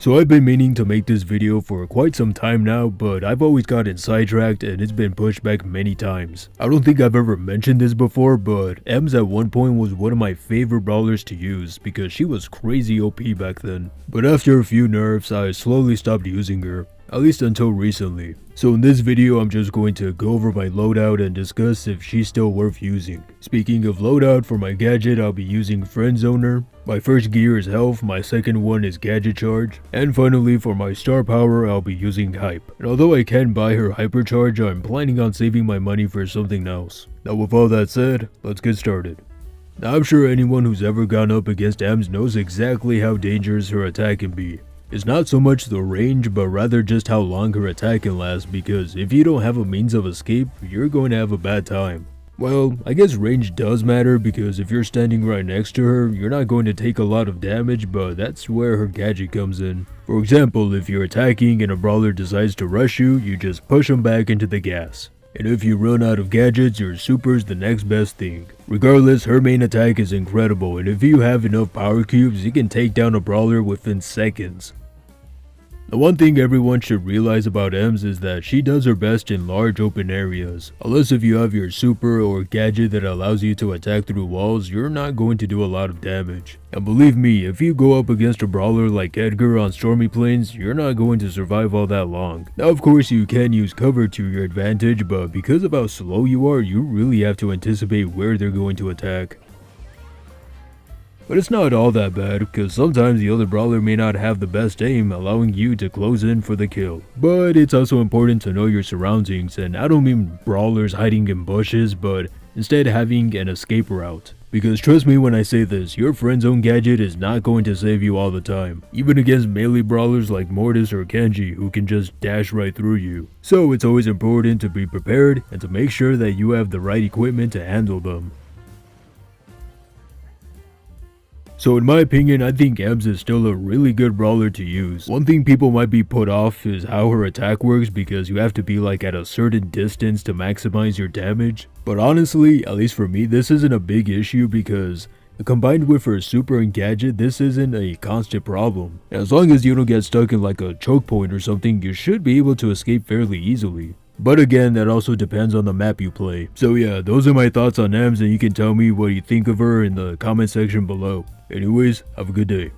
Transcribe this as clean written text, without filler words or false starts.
So I've been meaning to make this video for quite some time now, but I've always gotten sidetracked and it's been pushed back many times. I don't think I've ever mentioned this before, but Ems at one point was one of my favorite brawlers to use because she was crazy OP back then. But after a few nerfs, I slowly stopped using her. At least until recently. So in this video I'm just going to go over my loadout and discuss if she's still worth using. Speaking of loadout, for my gadget I'll be using Friend Zoner. My first gear is health, my second one is gadget charge, and finally for my star power I'll be using hype. And although I can buy her hypercharge, I'm planning on saving my money for something else. Now with all that said, let's get started. Now I'm sure anyone who's ever gone up against Ems knows exactly how dangerous her attack can be. It's not so much the range, but rather just how long her attack can last, because if you don't have a means of escape, you're going to have a bad time. Well, I guess range does matter, because if you're standing right next to her, you're not going to take a lot of damage, but that's where her gadget comes in. For example, if you're attacking and a brawler decides to rush you, you just push them back into the gas. And if you run out of gadgets, your super's the next best thing. Regardless, her main attack is incredible, and if you have enough power cubes, you can take down a brawler within seconds. The one thing everyone should realize about Ems is that she does her best in large open areas. Unless if you have your super or gadget that allows you to attack through walls, you're not going to do a lot of damage. And believe me, if you go up against a brawler like Edgar on stormy plains, you're not going to survive all that long. Now of course you can use cover to your advantage, but because of how slow you are, you really have to anticipate where they're going to attack. But it's not all that bad, because sometimes the other brawler may not have the best aim, allowing you to close in for the kill. But it's also important to know your surroundings, and I don't mean brawlers hiding in bushes, but instead having an escape route. Because trust me when I say this, your friend zone gadget is not going to save you all the time, even against melee brawlers like Mortis or Kenji who can just dash right through you. So it's always important to be prepared and to make sure that you have the right equipment to handle them. So in my opinion, I think Ems is still a really good brawler to use. One thing people might be put off is how her attack works, because you have to be like at a certain distance to maximize your damage. But honestly, at least for me, this isn't a big issue because combined with her super and gadget, this isn't a constant problem. As long as you don't get stuck in like a choke point or something, you should be able to escape fairly easily. But again, that also depends on the map you play. So yeah, those are my thoughts on Ems, and you can tell me what you think of her in the comment section below. Anyways, have a good day.